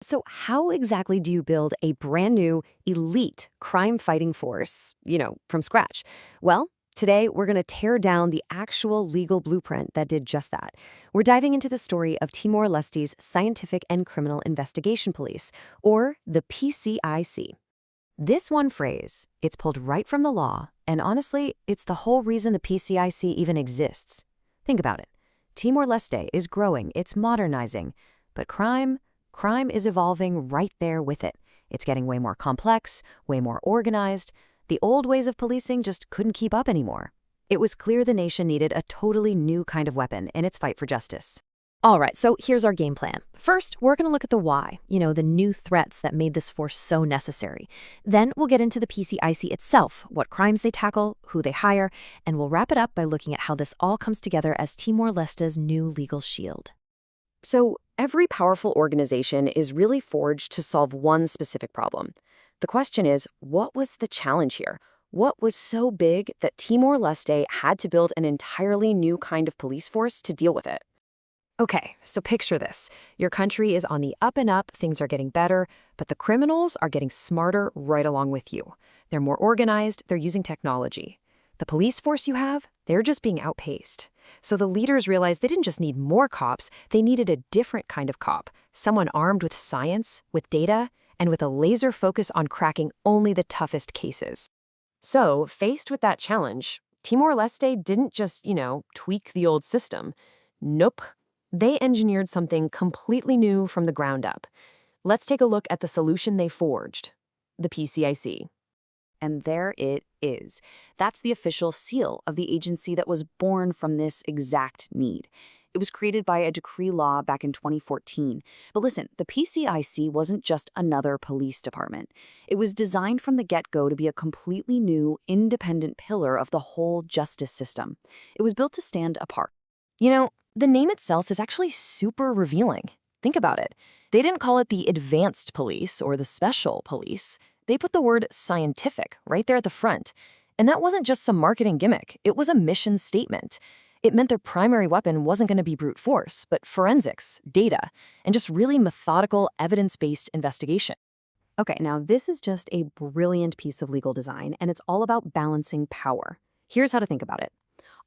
So, how exactly do you build a brand new, elite crime fighting force, from scratch? Well, today we're going to tear down the actual legal blueprint that did just that. We're diving into the story of Timor-Leste's Scientific and Criminal Investigation Police, or the PCIC. This one phrase, it's pulled right from the law, and honestly, it's the whole reason the PCIC even exists. Think about it. Timor-Leste is growing, it's modernizing, but crime is evolving right there with it. It's getting way more complex, way more organized. The old ways of policing just couldn't keep up anymore. It was clear the nation needed a totally new kind of weapon in its fight for justice. All right, so here's our game plan. First, we're going to look at the why, the new threats that made this force so necessary. Then we'll get into the PCIC itself, what crimes they tackle, who they hire, and we'll wrap it up by looking at how this all comes together as Timor-Leste's new legal shield. So, every powerful organization is really forged to solve one specific problem. The question is, what was the challenge here? What was so big that Timor-Leste had to build an entirely new kind of police force to deal with it? Okay, so picture this. Your country is on the up and up, things are getting better, but the criminals are getting smarter right along with you. They're more organized, they're using technology. The police force you have, they're just being outpaced. So the leaders realized they didn't just need more cops, they needed a different kind of cop, someone armed with science, with data, and with a laser focus on cracking only the toughest cases. So, faced with that challenge, Timor-Leste didn't just, tweak the old system. Nope. They engineered something completely new from the ground up. Let's take a look at the solution they forged, the PCIC. And there it is. That's the official seal of the agency that was born from this exact need. It was created by a decree law back in 2014. But listen, the PCIC wasn't just another police department. It was designed from the get-go to be a completely new, independent pillar of the whole justice system. It was built to stand apart. The name itself is actually super revealing. Think about it. They didn't call it the advanced police or the special police. They put the word scientific right there at the front. And that wasn't just some marketing gimmick. It was a mission statement. It meant their primary weapon wasn't going to be brute force, but forensics, data, and just really methodical, evidence-based investigation. Okay, now this is just a brilliant piece of legal design, and it's all about balancing power. Here's how to think about it.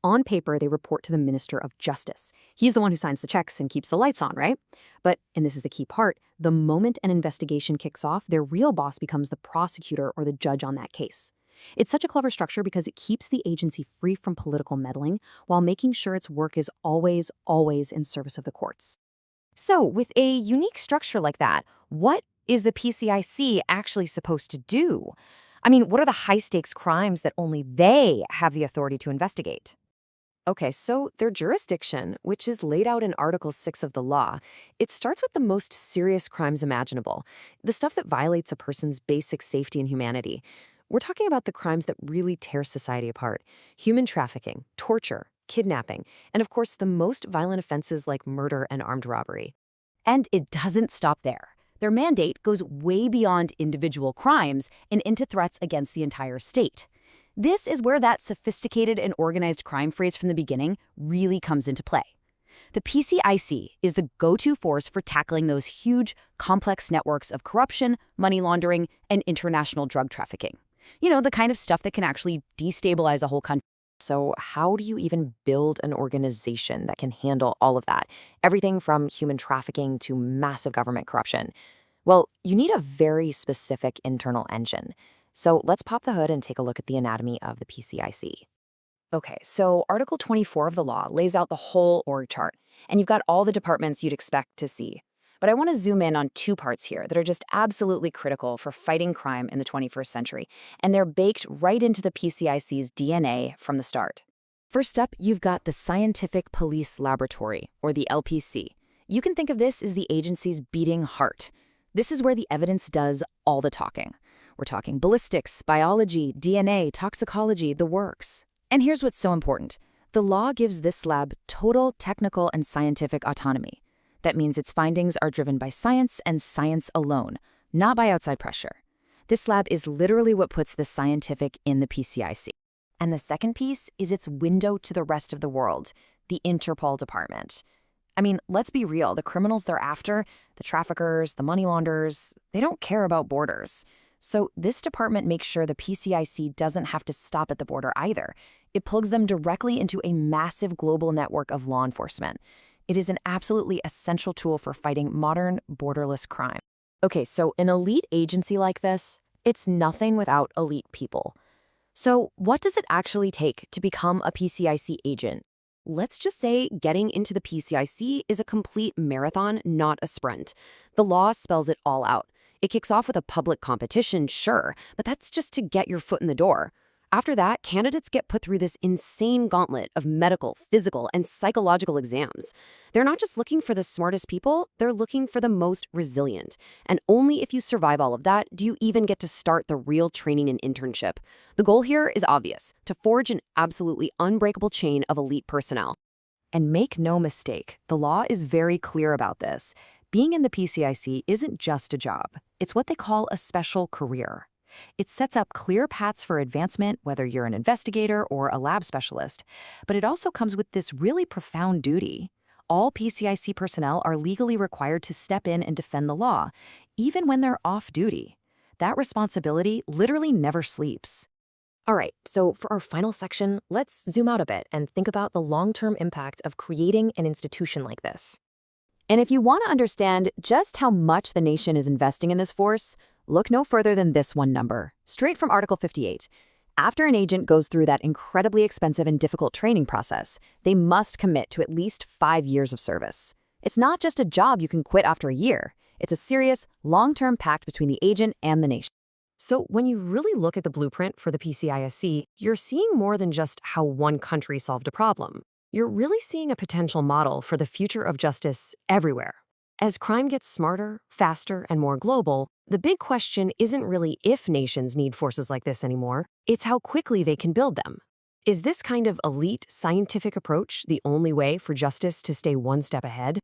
On paper, they report to the Minister of Justice. He's the one who signs the checks and keeps the lights on, right? But, and this is the key part, the moment an investigation kicks off, their real boss becomes the prosecutor or the judge on that case. It's such a clever structure because it keeps the agency free from political meddling while making sure its work is always in service of the courts. So, with a unique structure like that, what is the PCIC actually supposed to do? I mean, what are the high-stakes crimes that only they have the authority to investigate? Okay, so their jurisdiction, which is laid out in Article 6 of the law, it starts with the most serious crimes imaginable, the stuff that violates a person's basic safety and humanity. We're talking about the crimes that really tear society apart: human trafficking, torture, kidnapping, and of course the most violent offenses like murder and armed robbery. And it doesn't stop there. Their mandate goes way beyond individual crimes and into threats against the entire state. This is where that sophisticated and organized crime phrase from the beginning really comes into play. The PCIC is the go-to force for tackling those huge, complex networks of corruption, money laundering, and international drug trafficking. The kind of stuff that can actually destabilize a whole country. So how do you even build an organization that can handle all of that? Everything from human trafficking to massive government corruption. Well, you need a very specific internal engine. So let's pop the hood and take a look at the anatomy of the PCIC. Okay, so Article 24 of the law lays out the whole org chart, and you've got all the departments you'd expect to see. But I want to zoom in on two parts here that are just absolutely critical for fighting crime in the 21st century, and they're baked right into the PCIC's DNA from the start. First up, you've got the Scientific Police Laboratory, or the LPC. You can think of this as the agency's beating heart. This is where the evidence does all the talking. We're talking ballistics, biology, DNA, toxicology, the works. And here's what's so important. The law gives this lab total technical and scientific autonomy. That means its findings are driven by science and science alone, not by outside pressure. This lab is literally what puts the scientific in the PCIC. And the second piece is its window to the rest of the world, the Interpol department. I mean, let's be real. The criminals they're after, the traffickers, the money launderers, they don't care about borders. So this department makes sure the PCIC doesn't have to stop at the border either. It plugs them directly into a massive global network of law enforcement. It is an absolutely essential tool for fighting modern, borderless crime. Okay, so an elite agency like this, it's nothing without elite people. So what does it actually take to become a PCIC agent? Let's just say getting into the PCIC is a complete marathon, not a sprint. The law spells it all out. It kicks off with a public competition, sure, but that's just to get your foot in the door. After that, candidates get put through this insane gauntlet of medical, physical, and psychological exams. They're not just looking for the smartest people, they're looking for the most resilient. And only if you survive all of that do you even get to start the real training and internship. The goal here is obvious, to forge an absolutely unbreakable chain of elite personnel. And make no mistake, the law is very clear about this. Being in the PCIC isn't just a job. It's what they call a special career. It sets up clear paths for advancement, whether you're an investigator or a lab specialist. But it also comes with this really profound duty. All PCIC personnel are legally required to step in and defend the law, even when they're off duty. That responsibility literally never sleeps. All right, so for our final section, let's zoom out a bit and think about the long-term impact of creating an institution like this. And if you want to understand just how much the nation is investing in this force, look no further than this one number, straight from Article 58. After an agent goes through that incredibly expensive and difficult training process, they must commit to at least 5 years of service. It's not just a job you can quit after a year. It's a serious, long-term pact between the agent and the nation. So when you really look at the blueprint for the PCISC, you're seeing more than just how one country solved a problem. You're really seeing a potential model for the future of justice everywhere. As crime gets smarter, faster, and more global, the big question isn't really if nations need forces like this anymore, it's how quickly they can build them. Is this kind of elite, scientific approach the only way for justice to stay one step ahead?